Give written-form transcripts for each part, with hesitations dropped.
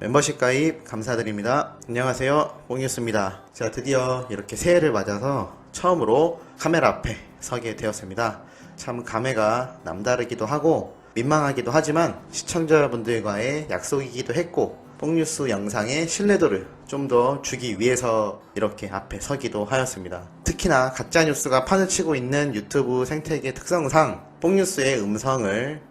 멤버십 가입 감사드립니다. 안녕하세요, 뽕뉴스입니다. 제가 드디어 이렇게 새해를 맞아서 처음으로 카메라 앞에 서게 되었습니다. 참 감회가 남다르기도 하고 민망하기도 하지만 시청자분들과의 약속이기도 했고 뽕뉴스 영상의 신뢰도를 좀 더 주기 위해서 이렇게 앞에 서기도 하였습니다. 특히나 가짜뉴스가 판을 치고 있는 유튜브 생태계 특성상 뽕뉴스의 음성을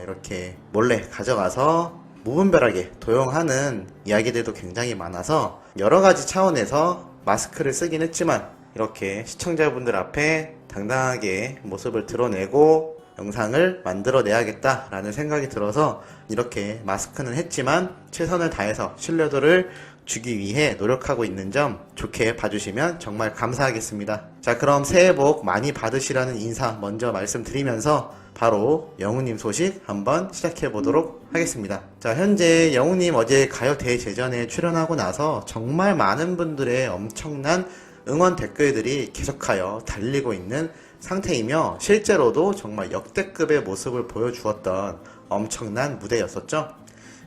이렇게 몰래 가져가서 무분별하게 도용하는 이야기들도 굉장히 많아서 여러가지 차원에서 마스크를 쓰긴 했지만 이렇게 시청자분들 앞에 당당하게 모습을 드러내고 영상을 만들어내야겠다 라는 생각이 들어서 이렇게 마스크는 했지만 최선을 다해서 신뢰도를 주기 위해 노력하고 있는 점 좋게 봐주시면 정말 감사하겠습니다. 자, 그럼 새해 복 많이 받으시라는 인사 먼저 말씀드리면서 바로 영우님 소식 한번 시작해 보도록 하겠습니다. 자, 현재 영우님 어제 가요 대제전에 출연하고 나서 정말 많은 분들의 엄청난 응원 댓글들이 계속하여 달리고 있는 상태이며 실제로도 정말 역대급의 모습을 보여주었던 엄청난 무대였었죠.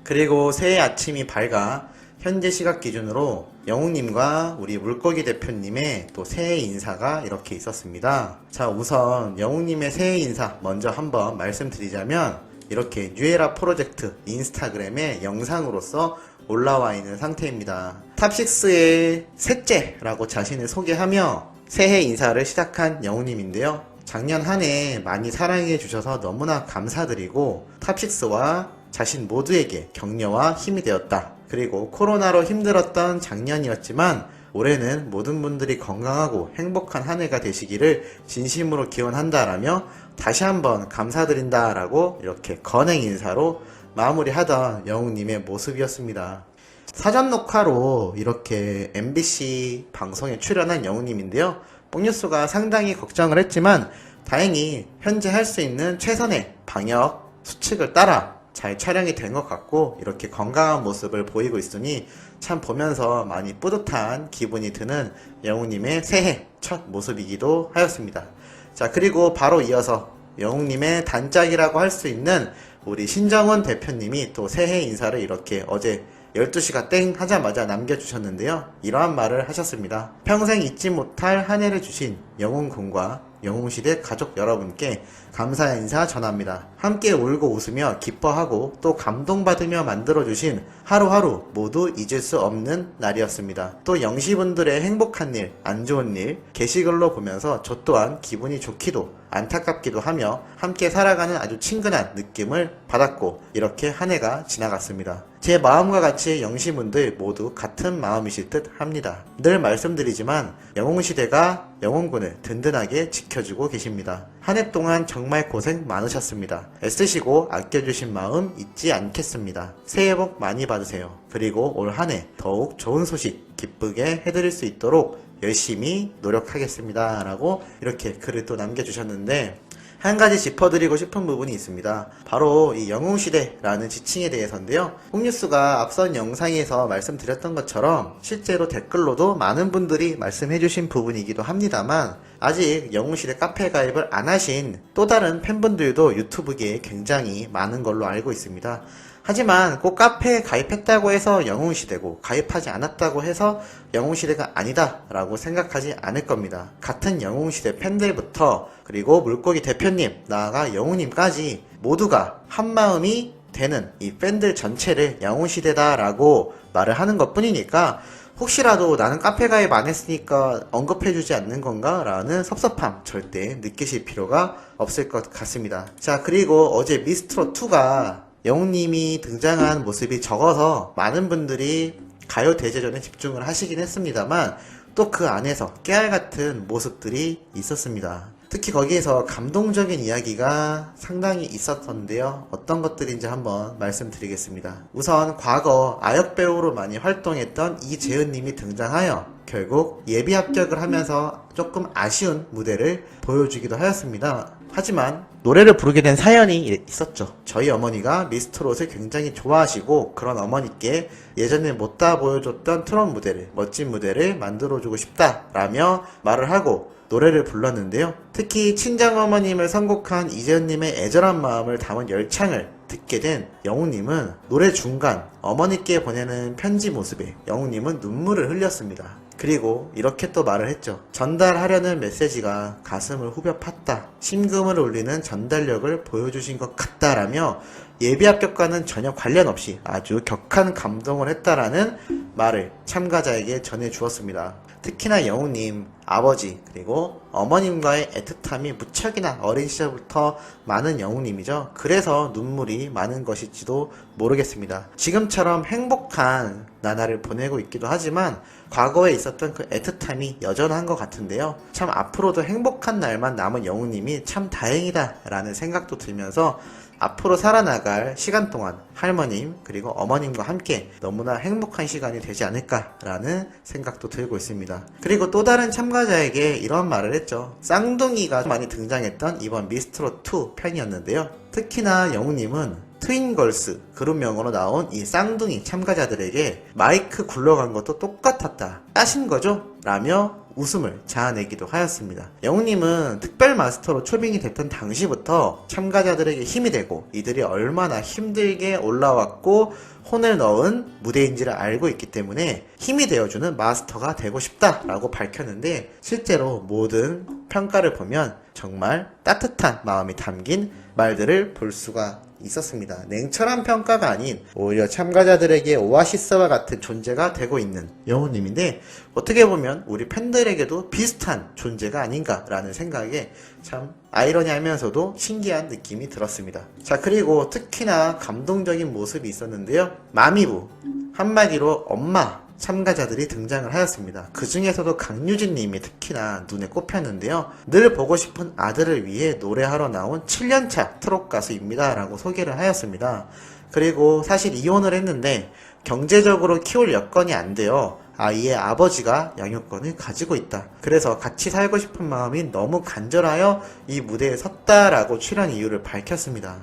그리고 새해 아침이 밝아 현재 시각 기준으로 영웅님과 우리 물고기 대표님의 또 새해 인사가 이렇게 있었습니다. 자, 우선 영웅님의 새해 인사 먼저 한번 말씀드리자면 이렇게 뉴에라 프로젝트 인스타그램에 영상으로서 올라와 있는 상태입니다. 탑6의 셋째라고 자신을 소개하며 새해 인사를 시작한 영웅님인데요. 작년 한 해 많이 사랑해 주셔서 너무나 감사드리고 탑6와 자신 모두에게 격려와 힘이 되었다. 그리고 코로나로 힘들었던 작년이었지만 올해는 모든 분들이 건강하고 행복한 한 해가 되시기를 진심으로 기원한다라며 다시 한번 감사드린다라고 이렇게 건행 인사로 마무리하던 영웅님의 모습이었습니다. 사전 녹화로 이렇게 MBC 방송에 출연한 영웅님인데요. 뽕뉴스가 상당히 걱정을 했지만 다행히 현재 할 수 있는 최선의 방역 수칙을 따라 잘 촬영이 된 것 같고 이렇게 건강한 모습을 보이고 있으니 참 보면서 많이 뿌듯한 기분이 드는 영웅님의 새해 첫 모습이기도 하였습니다. 자, 그리고 바로 이어서 영웅님의 단짝이라고 할 수 있는 우리 신정훈 대표님이 또 새해 인사를 이렇게 어제 12시가 땡 하자마자 남겨주셨는데요. 이러한 말을 하셨습니다. 평생 잊지 못할 한 해를 주신 영웅군과 영웅시대 가족 여러분께 감사의 인사 전합니다. 함께 울고 웃으며 기뻐하고 또 감동받으며 만들어주신 하루하루 모두 잊을 수 없는 날이었습니다. 또 영시분들의 행복한 일, 안 좋은 일 게시글로 보면서 저 또한 기분이 좋기도 안타깝기도 하며 함께 살아가는 아주 친근한 느낌을 받았고 이렇게 한 해가 지나갔습니다. 제 마음과 같이 영시분들 모두 같은 마음이실 듯 합니다. 늘 말씀드리지만 영웅시대가 영웅군을 든든하게 지켜주고 계십니다. 한 해 동안 정말 고생 많으셨습니다. 애쓰시고 아껴주신 마음 잊지 않겠습니다. 새해 복 많이 받으세요. 그리고 올 한 해 더욱 좋은 소식 기쁘게 해드릴 수 있도록 열심히 노력하겠습니다 라고 이렇게 글을 또 남겨주셨는데 한 가지 짚어드리고 싶은 부분이 있습니다. 바로 이 영웅시대라는 지칭에 대해서인데요. 뽕뉴스가 앞선 영상에서 말씀드렸던 것처럼 실제로 댓글로도 많은 분들이 말씀해주신 부분이기도 합니다만 아직 영웅시대 카페 가입을 안 하신 또 다른 팬분들도 유튜브계에 굉장히 많은 걸로 알고 있습니다. 하지만 꼭 카페에 가입했다고 해서 영웅시대고 가입하지 않았다고 해서 영웅시대가 아니다 라고 생각하지 않을 겁니다. 같은 영웅시대 팬들부터 그리고 물고기 대표님 나아가 영웅님까지 모두가 한마음이 되는 이 팬들 전체를 영웅시대다 라고 말을 하는 것 뿐이니까 혹시라도 나는 카페 가입 안 했으니까 언급해주지 않는 건가? 라는 섭섭함 절대 느끼실 필요가 없을 것 같습니다. 자, 그리고 어제 미스트롯2가 영웅님이 등장한 모습이 적어서 많은 분들이 가요 대제전에 집중을 하시긴 했습니다만 또 그 안에서 깨알같은 모습들이 있었습니다. 특히 거기에서 감동적인 이야기가 상당히 있었던데요. 어떤 것들인지 한번 말씀드리겠습니다. 우선 과거 아역배우로 많이 활동했던 이재은님이 등장하여 결국 예비 합격을 하면서 조금 아쉬운 무대를 보여주기도 하였습니다. 하지만 노래를 부르게 된 사연이 있었죠. 저희 어머니가 미스트롯을 굉장히 좋아하시고 그런 어머니께 예전에 못다 보여줬던 트롯 무대를, 멋진 무대를 만들어주고 싶다라며 말을 하고 노래를 불렀는데요. 특히 친정어머님을 선곡한 이재훈님의 애절한 마음을 담은 열창을 듣게 된 영웅님은 노래 중간 어머니께 보내는 편지 모습에 영웅님은 눈물을 흘렸습니다. 그리고 이렇게 또 말을 했죠. 전달하려는 메시지가 가슴을 후벼 팠다. 심금을 울리는 전달력을 보여주신 것 같다라며 예비 합격과는 전혀 관련 없이 아주 격한 감동을 했다라는 말을 참가자에게 전해주었습니다. 특히나 영웅님 아버지 그리고 어머님과의 애틋함이 무척이나 어린 시절부터 많은 영웅님이죠. 그래서 눈물이 많은 것일지도 모르겠습니다. 지금처럼 행복한 나날을 보내고 있기도 하지만 과거에 있었던 그 애틋함이 여전한 것 같은데요. 참 앞으로도 행복한 날만 남은 영웅님이 참 다행이다 라는 생각도 들면서 앞으로 살아나갈 시간 동안 할머님 그리고 어머님과 함께 너무나 행복한 시간이 되지 않을까라는 생각도 들고 있습니다. 그리고 또 다른 참가자에게 이런 말을 했죠. 쌍둥이가 많이 등장했던 이번 미스트롯2 편이었는데요. 특히나 영웅님은 트윈걸스 그룹명으로 나온 이 쌍둥이 참가자들에게 마이크 굴러간 것도 똑같았다. 따신 거죠? 라며 웃음을 자아내기도 하였습니다. 영웅님은 특별 마스터로 초빙이 됐던 당시부터 참가자들에게 힘이 되고 이들이 얼마나 힘들게 올라왔고 혼을 넣은 무대인지를 알고 있기 때문에 힘이 되어주는 마스터가 되고 싶다라고 밝혔는데 실제로 모든 평가를 보면 정말 따뜻한 마음이 담긴 말들을 볼 수가 있었습니다. 냉철한 평가가 아닌 오히려 참가자들에게 오아시스와 같은 존재가 되고 있는 영웅님인데 어떻게 보면 우리 팬들에게도 비슷한 존재가 아닌가라는 생각에 참 아이러니하면서도 신기한 느낌이 들었습니다. 자, 그리고 특히나 감동적인 모습이 있었는데요. 마미부 한마디로 엄마 참가자들이 등장을 하였습니다. 그 중에서도 강유진 님이 특히나 눈에 꼽혔는데요. 늘 보고 싶은 아들을 위해 노래하러 나온 7년차 트롯 가수입니다 라고 소개를 하였습니다. 그리고 사실 이혼을 했는데 경제적으로 키울 여건이 안 돼요. 아이의 아버지가 양육권을 가지고 있다. 그래서 같이 살고 싶은 마음이 너무 간절하여 이 무대에 섰다라고 출연 이유를 밝혔습니다.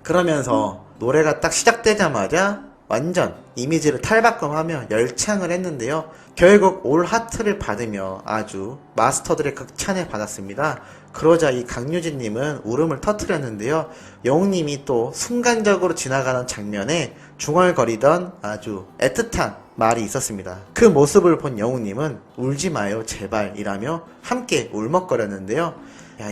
그러면서 노래가 딱 시작되자마자 완전 이미지를 탈바꿈하며 열창을 했는데요. 결국 올 하트를 받으며 아주 마스터들의 극찬을 받았습니다. 그러자 이 강유진님은 울음을 터뜨렸는데요. 영웅님이 또 순간적으로 지나가는 장면에 중얼거리던 아주 애틋한 말이 있었습니다. 그 모습을 본 영웅님은 울지 마요 제발 이라며 함께 울먹거렸는데요.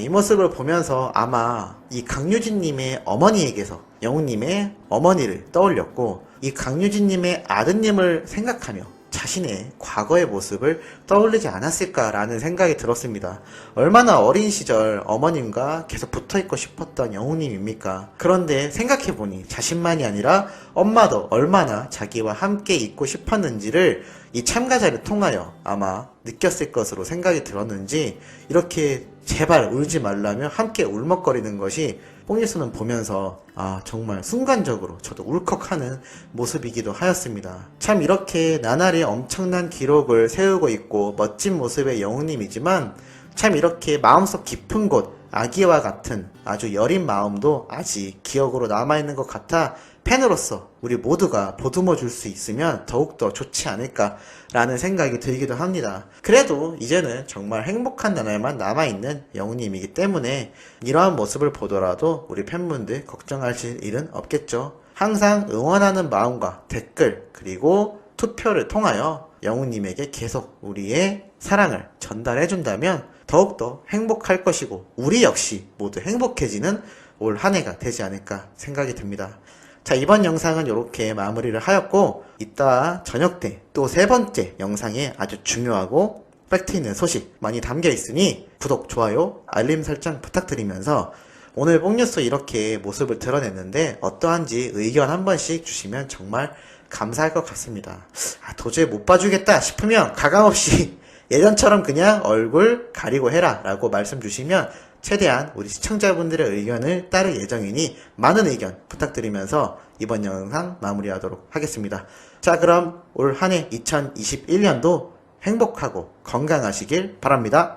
이 모습을 보면서 아마 이 강유진님의 어머니에게서 영웅님의 어머니를 떠올렸고 이 강유진님의 아드님을 생각하며 자신의 과거의 모습을 떠올리지 않았을까라는 생각이 들었습니다. 얼마나 어린 시절 어머님과 계속 붙어있고 싶었던 영웅님입니까? 그런데 생각해보니 자신만이 아니라 엄마도 얼마나 자기와 함께 있고 싶었는지를 이 참가자를 통하여 아마 느꼈을 것으로 생각이 들었는지 이렇게 제발 울지 말라며 함께 울먹거리는 것이 뽕뉴스는 보면서 정말 순간적으로 저도 울컥하는 모습이기도 하였습니다. 참 이렇게 나날이 엄청난 기록을 세우고 있고 멋진 모습의 영웅님이지만 참 이렇게 마음속 깊은 곳 아기와 같은 아주 여린 마음도 아직 기억으로 남아있는 것 같아 팬으로서 우리 모두가 보듬어 줄 수 있으면 더욱더 좋지 않을까라는 생각이 들기도 합니다. 그래도 이제는 정말 행복한 나날만 남아있는 영웅님이기 때문에 이러한 모습을 보더라도 우리 팬분들 걱정하실 일은 없겠죠. 항상 응원하는 마음과 댓글 그리고 투표를 통하여 영웅님에게 계속 우리의 사랑을 전달해준다면 더욱더 행복할 것이고 우리 역시 모두 행복해지는 올 한 해가 되지 않을까 생각이 듭니다. 자, 이번 영상은 이렇게 마무리를 하였고 이따 저녁 때 또 세 번째 영상에 아주 중요하고 팩트 있는 소식 많이 담겨 있으니 구독, 좋아요, 알림 설정 부탁드리면서 오늘 뽕뉴스 이렇게 모습을 드러냈는데 어떠한지 의견 한 번씩 주시면 정말 감사할 것 같습니다. 도저히 못 봐주겠다 싶으면 가감없이 예전처럼 그냥 얼굴 가리고 해라 라고 말씀 주시면 최대한 우리 시청자분들의 의견을 따를 예정이니 많은 의견 부탁드리면서 이번 영상 마무리하도록 하겠습니다. 자, 그럼 올 한 해 2021년도 행복하고 건강하시길 바랍니다.